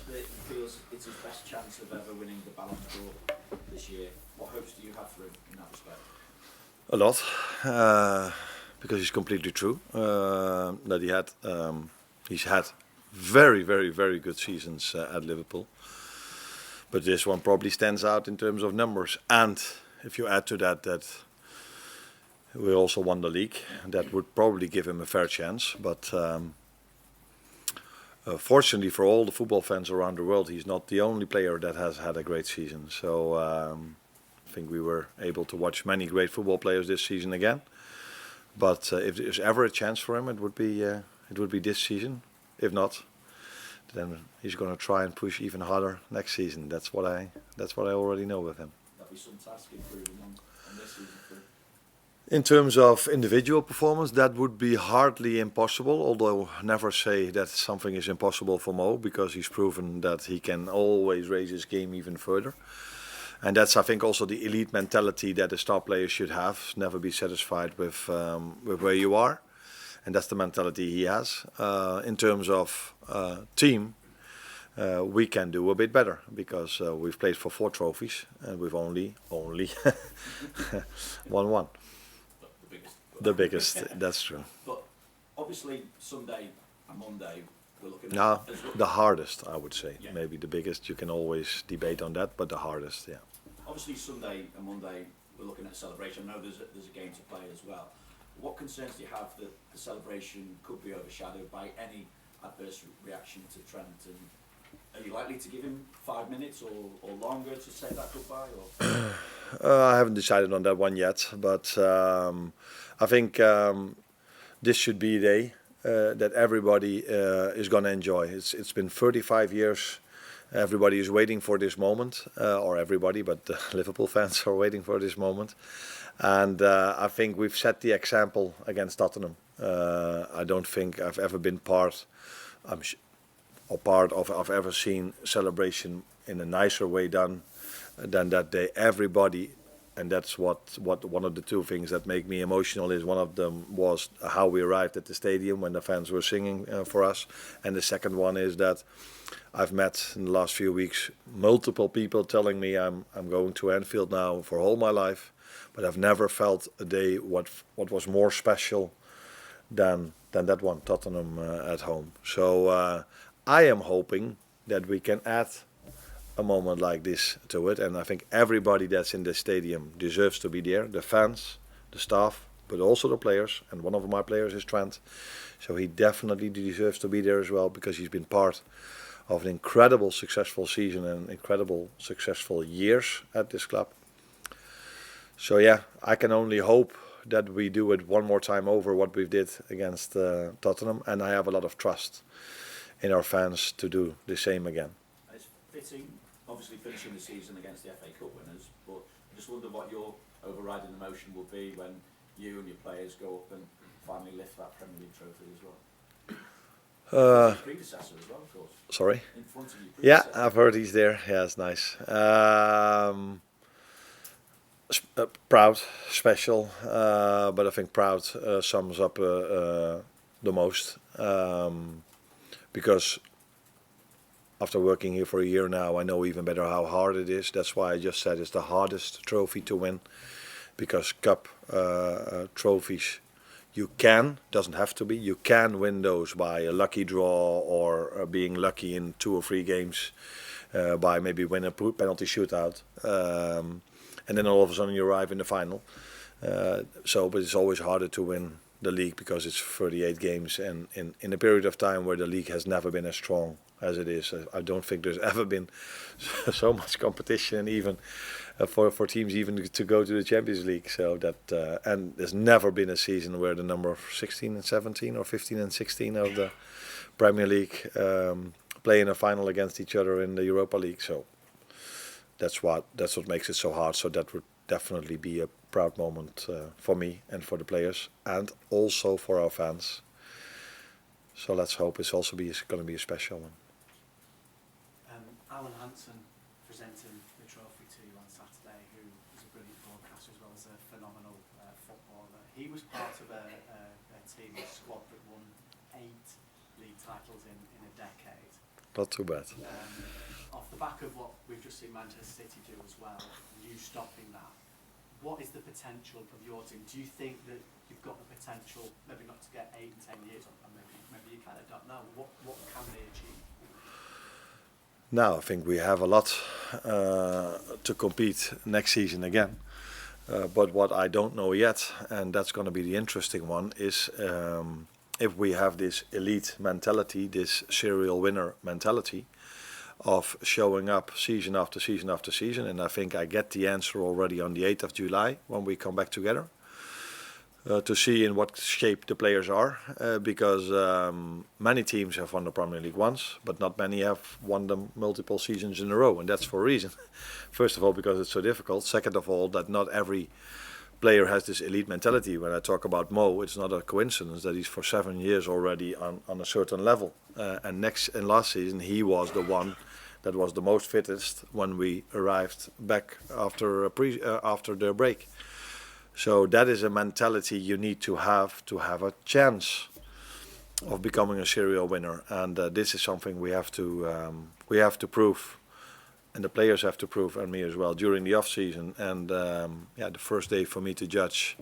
that he feels it's his best chance of ever winning the Ballon d'Or this year. What hopes do you have for him in that respect? A lot, because it's completely true that he's had very, very, very good seasons at Liverpool. But this one probably stands out in terms of numbers. And if you add to that we also won the league, that would probably give him a fair chance. But fortunately for all the football fans around the world, he's not the only player that has had a great season. So I think we were able to watch many great football players this season again. But if there's ever a chance for him, it would be this season. If not, then he's going to try and push even harder next season. That's what I already know with him. That'd be some task improving on this season for him. In terms of individual performance, that would be hardly impossible, although never say that something is impossible for Mo, because he's proven that he can always raise his game even further. And that's, I think, also the elite mentality that a star player should have. Never be satisfied with where you are. And that's the mentality he has. In terms of team, we can do a bit better, because we've played for 4 trophies and we've only won 1. The biggest, that's true. But obviously Sunday and Monday we're looking at... No, the hardest, I would say. Yeah. Maybe the biggest, you can always debate on that, but the hardest, yeah. Obviously Sunday and Monday we're looking at a celebration. I know there's a game to play as well. What concerns do you have that the celebration could be overshadowed by any adverse reaction to Trent? And are you likely to give him 5 minutes or longer to say that goodbye? Or? I haven't decided on that one yet, but I think this should be a day that everybody is going to enjoy. It's been 35 years. Everybody is waiting for this moment, or everybody, but the Liverpool fans are waiting for this moment. And I think we've set the example against Tottenham. I don't think I've ever been part of I've ever seen celebration in a nicer way done than that day. Everybody, and that's what one of the 2 things that make me emotional is. One of them was how we arrived at the stadium when the fans were singing for us, and the second one is that I've met in the last few weeks multiple people telling me I'm going to Anfield now for all my life, but I've never felt a day what was more special than that one, Tottenham at home. So I am hoping that we can add a moment like this to it, and I think everybody that's in the stadium deserves to be there, the fans, the staff, but also the players, and one of my players is Trent, so he definitely deserves to be there as well, because he's been part of an incredible successful season and incredible successful years at this club. So yeah, I can only hope that we do it one more time over what we did against Tottenham, and I have a lot of trust in our fans to do the same again. It's fitting, obviously finishing the season against the FA Cup winners, but I just wonder what your overriding emotion will be when you and your players go up and finally lift that Premier League trophy as well. Your predecessor as well, of course. Sorry? In front of you. Yeah, I've heard he's there. Yeah, it's nice. Proud, special, but I think proud sums up the most, because after working here for a year now, I know even better how hard it is. That's why I just said it's the hardest trophy to win, because cup trophies, you can, doesn't have to be, you can win those by a lucky draw or being lucky in 2 or 3 games, by maybe winning a penalty shootout. And then all of a sudden you arrive in the final. But it's always harder to win the league because it's 38 games, and in a period of time where the league has never been as strong as it is. I don't think there's ever been so much competition, even for teams even to go to the Champions League. So that and there's never been a season where the number 16 and 17 or 15 and 16 of the Premier League play in a final against each other in the Europa League. So that's what makes it so hard. So that would definitely be a proud moment for me and for the players, and also for our fans. So let's hope it's also going to be a special one. Alan Hansen presenting the trophy to you on Saturday, who was a brilliant broadcaster as well as a phenomenal footballer. He was part of a team, a squad that won 8 league titles in a decade. not too bad. Off the back of what we've just seen Manchester City do as well, you stopping that, what is the potential of your team? Do you think that you've got the potential, maybe not to get 8 and 10 years, or maybe you kind of don't know, what can they achieve? Now I think we have a lot to compete next season again. But what I don't know yet, and that's going to be the interesting one, is if we have this elite mentality, this serial winner mentality of showing up season after season after season. And I think I get the answer already on the 8th of July when we come back together to see in what shape the players are. Because many teams have won the Premier League once, but not many have won them multiple seasons in a row. And that's for a reason. First of all, because it's so difficult. Second of all, that not every player has this elite mentality. When I talk about Mo, it's not a coincidence that he's for 7 years already on a certain level. And last season, he was the one that was the most fittest when we arrived back after the break. So that is a mentality you need to have a chance of becoming a serial winner. And this is something we have to prove. And the players have to prove, and me as well, during the off-season. And the first day for me to judge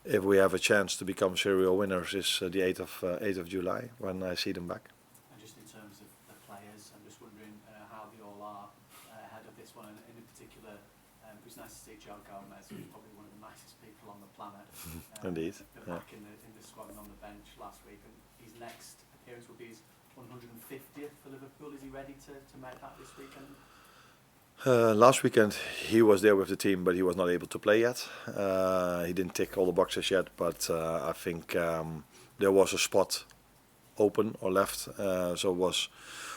if we have a chance to become serial winners is the 8th of July, when I see them back. And just in terms of the players, I'm just wondering how they all are ahead of this one. And in particular, it was nice to see Joe Gomez, who's probably one of the nicest people on the planet. Indeed. Back in the squad and on the bench last week. And his next appearance will be his 150th for Liverpool. Is he ready to make that this weekend? Last weekend he was there with the team, but he was not able to play yet. He didn't tick all the boxes yet, but I think there was a spot open or left. So it was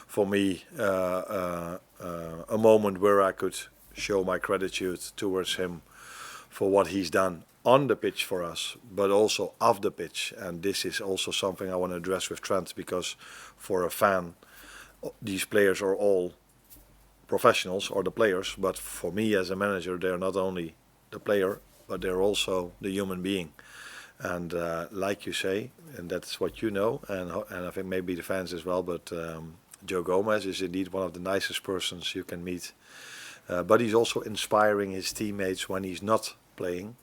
for me a moment where I could show my gratitude towards him for what he's done on the pitch for us, but also off the pitch. And this is also something I want to address with Trent, because for a fan, these players are all professionals, or the players, but for me as a manager, they're not only the player, but they're also the human being. And like you say, and that's what you know, and I think maybe the fans as well, but Joe Gomez is indeed one of the nicest persons you can meet. But he's also inspiring his teammates when he's not playing.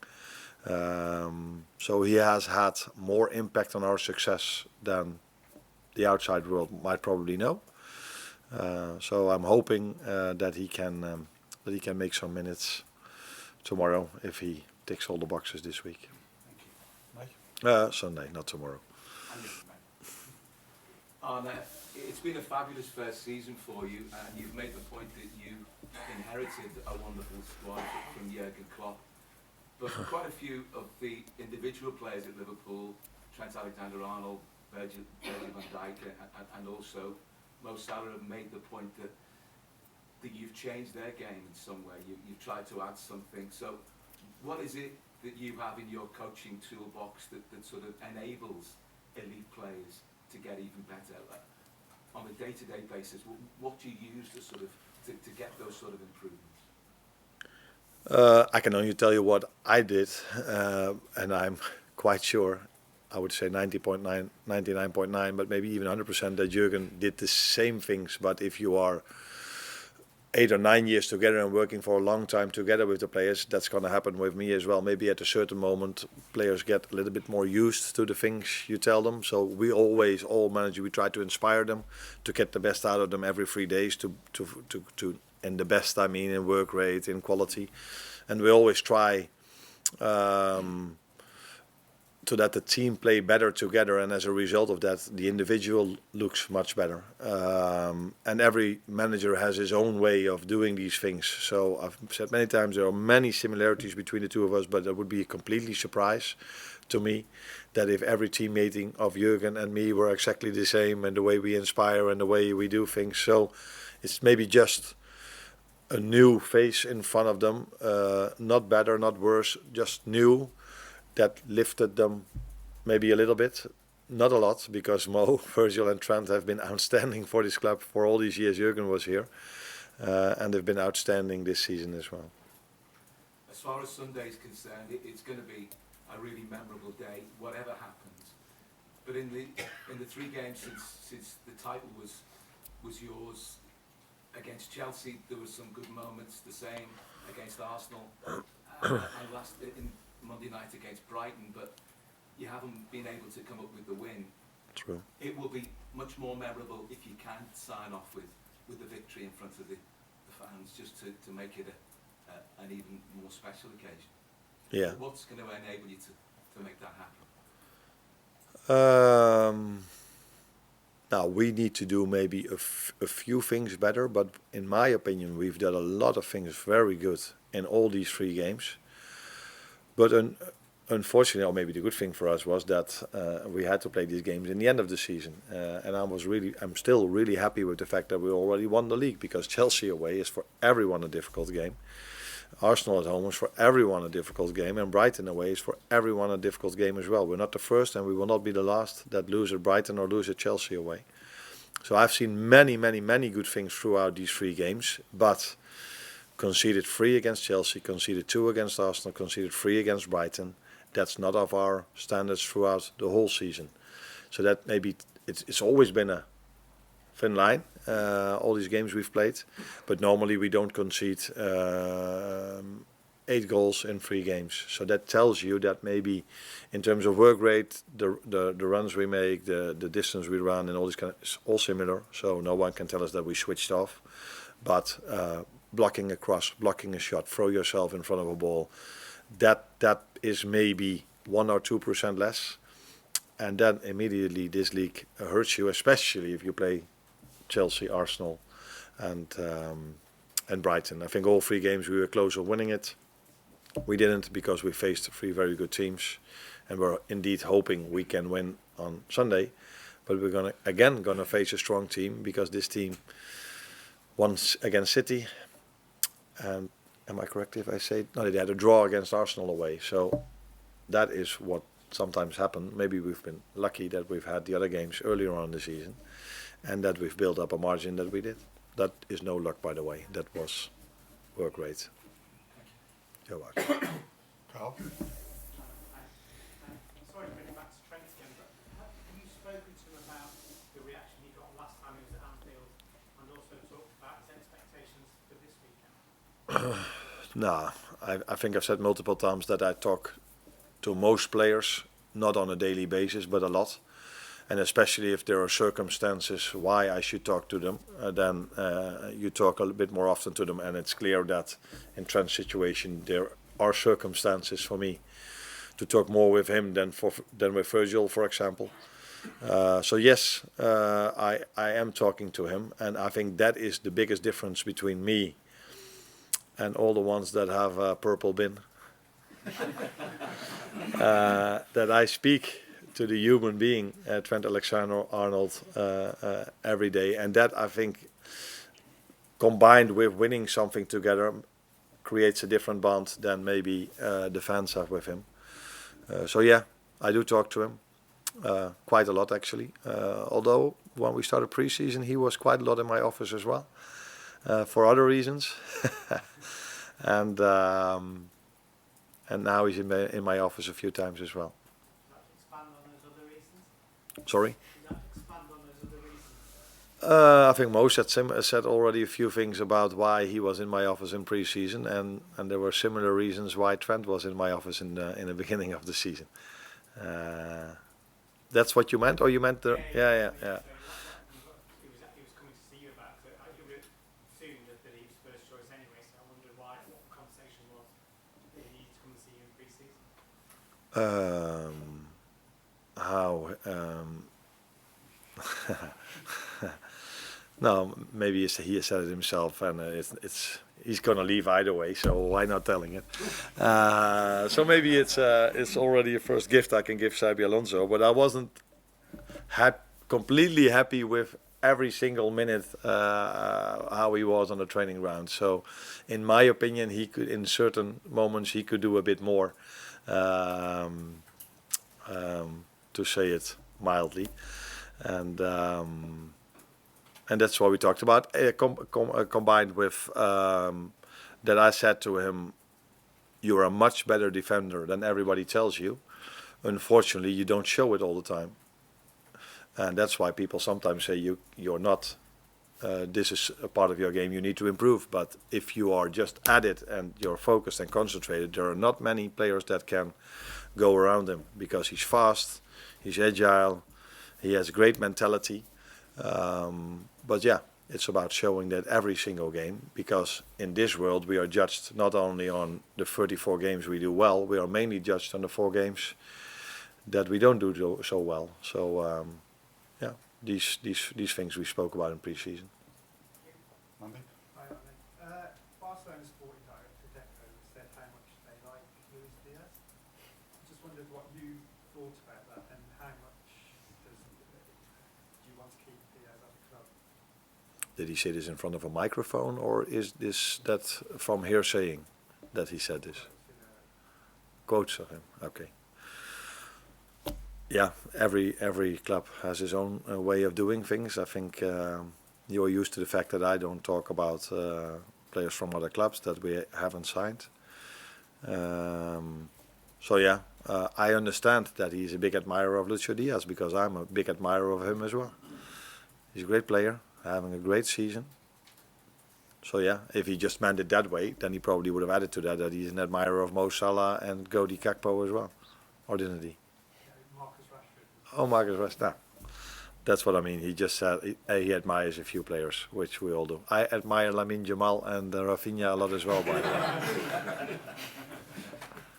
So he has had more impact on our success than the outside world might probably know. So I'm hoping that he can make some minutes tomorrow if he ticks all the boxes this week. Thank you. Sunday, not tomorrow. Arne, it's been a fabulous first season for you, and you've made the point that you inherited a wonderful squad from Jurgen Klopp. But quite a few of the individual players at Liverpool, Trent Alexander-Arnold, Virgil and Mo, and also Mo Salah, have made the point that you've changed their game in some way. You've tried to add something. So what is it that you have in your coaching toolbox that sort of enables elite players to get even better? On a day-to-day basis, what do you use to sort of to get those sort of improvements? I can only tell you what I did, and I'm quite sure, I would say 99.9, but maybe even 100% that Jurgen did the same things. But if you are 8 or 9 years together and working for a long time together with the players, that's going to happen with me as well. Maybe at a certain moment, players get a little bit more used to the things you tell them. So we always, all managers, we try to inspire them to get the best out of them every 3 days, to and the best, I mean, in work rate, in quality. And we always try to that the team play better together, and as a result of that, the individual looks much better. And every manager has his own way of doing these things. So I've said many times there are many similarities between the two of us, but it would be a completely surprise to me that if every team meeting of Jurgen and me were exactly the same, and the way we inspire and the way we do things. So it's maybe just a new face in front of them, not better, not worse, just new. That lifted them maybe a little bit, not a lot, because Mo, Virgil and Trent have been outstanding for this club for all these years Jurgen was here, and they've been outstanding this season as well. As far as Sunday is concerned, it's going to be a really memorable day, whatever happens. But in the 3 games since the title was was yours. Against Chelsea, there were some good moments. The same against Arsenal, and last in Monday night against Brighton. But you haven't been able to come up with the win. True. It will be much more memorable if you can sign off with the victory in front of the fans, just to make it an even more special occasion. Yeah. What's going to enable you to make that happen? Now we need to do maybe a few things better, but in my opinion, we've done a lot of things very good in all these 3 games. But unfortunately, or maybe the good thing for us was that we had to play these games in the end of the season, and I'm still really happy with the fact that we already won the league, because Chelsea away is for everyone a difficult game. Arsenal at home is for everyone a difficult game, and Brighton away is for everyone a difficult game as well. We're not the first, and we will not be the last that lose at Brighton or lose at Chelsea away. So I've seen many, many, many good things throughout these 3 games, but conceded 3 against Chelsea, conceded 2 against Arsenal, conceded 3 against Brighton. That's not of our standards throughout the whole season. So that maybe it's always been a thin line, all these games we've played, but normally we don't concede 8 goals in 3 games. So that tells you that maybe in terms of work rate, the runs we make, the distance we run, and all this is all similar. So no one can tell us that we switched off. But blocking a cross, blocking a shot, throw yourself in front of a ball, that is maybe 1 or 2% less, and then immediately this league hurts you, especially if you play Chelsea, Arsenal, and Brighton. I think all 3 games we were close of winning it. We didn't, because we faced 3 very good teams, and we're indeed hoping we can win on Sunday. But we're gonna face a strong team, because this team won against City, and am I correct if I say no? They had a draw against Arsenal away. So that is what sometimes happens. Maybe we've been lucky that we've had the other games earlier on in the season, and that we've built up a margin that we did. That is no luck, by the way. That was work rate. You're welcome. Carl? Sorry to bring it back to Trent again, but have you spoken to him about the reaction he got last time he was at Anfield, and also talked about his expectations for this weekend? No, I think I've said multiple times that I talk to most players, not on a daily basis, but a lot. And especially if there are circumstances why I should talk to them, then you talk a little bit more often to them. And it's clear that in Trent's situation, there are circumstances for me to talk more with him than with Virgil, for example. So yes, I am talking to him, and I think that is the biggest difference between me and all the ones that have a purple bin. That I speak to the human being, Trent Alexander-Arnold, every day, and that, I think, combined with winning something together, creates a different bond than maybe the fans have with him. So yeah, I do talk to him quite a lot, actually. Although when we started pre-season, he was quite a lot in my office as well, for other reasons. And now he's in my office a few times as well. Expand on those other reasons? Sorry? Does that expand on those other reasons? I think Mo said already a few things about why he was in my office in pre-season, and there were similar reasons why Trent was in my office in the beginning of the season. That's what you meant, or you meant the? Yeah. So he was coming to see you about it. You were assuming that he was first choice anyway, so I wondered what the conversation was. Did he need to come and see you in pre-season? No, maybe he said it himself, and he's gonna leave either way, so why not telling it? So maybe it's already a first gift I can give Xabi Alonso, but I wasn't completely happy with every single minute how he was on the training ground. So, in my opinion, he could, in certain moments, he could do a bit more, to say it mildly, and that's what we talked about. Combined with that, I said to him, "You're a much better defender than everybody tells you. Unfortunately, you don't show it all the time, and that's why people sometimes say you're not this is a part of your game you need to improve. But if you are just at it and you're focused and concentrated, there are not many players that can go around him, because he's fast, he's agile, he has great mentality. But yeah, it's about showing that every single game, because in this world we are judged not only on the 34 games we do well, we are mainly judged on the 4 games that we don't do so well. So yeah, these things we spoke about in pre-season. Monday. Hi, Arne. Barcelona sporting director Deco said how much they like Luis Diaz. Just wondered what you thought about that, and how much do you want to keep Diaz at the club? Did he say this in front of a microphone, or is that from hearsaying that he said this? Quotes of him. Okay. Yeah, every club has his own way of doing things. I think you're used to the fact that I don't talk about players from other clubs that we haven't signed. So yeah, I understand that he's a big admirer of Luis Diaz, because I'm a big admirer of him as well. He's a great player, having a great season. So yeah, if he just meant it that way, then he probably would have added to that he's an admirer of Mo Salah and Cody Gakpo as well, or didn't he? Oh, Marcus Rashford. Nah. That's what I mean. He just said he admires a few players, which we all do. I admire Lamine Jamal and Rafinha a lot as well, by the way.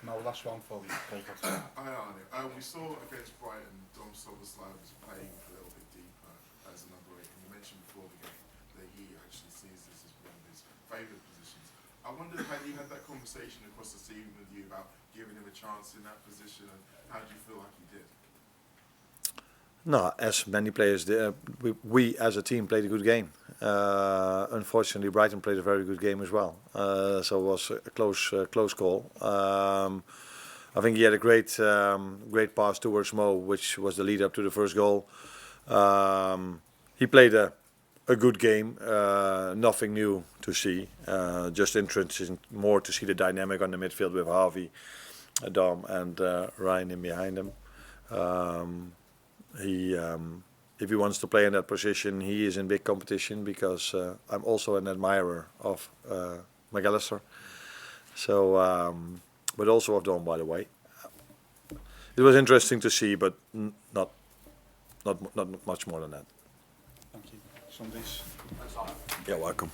No, last one for the Deco. Hi Arne. We saw against Brighton, Szboslai was playing a little bit deeper as a number 8, and you mentioned before the game that he actually sees this as one of his favourite positions. I wondered how you had that conversation across the season with you about giving him a chance in that position, and how do you feel like he did? No, as many players did, we as a team played a good game. Unfortunately, Brighton played a very good game as well. So it was a close call. I think he had a great pass towards Mo, which was the lead up to the first goal. He played a good game. Nothing new to see. Just interesting more to see the dynamic on the midfield with Harvey, Dom, and Ryan in behind him. If he wants to play in that position, he is in big competition, because I'm also an admirer of McAllister. So, but also of Dom, by the way. It was interesting to see, but not much more than that. Thank you. Sundays. You're welcome.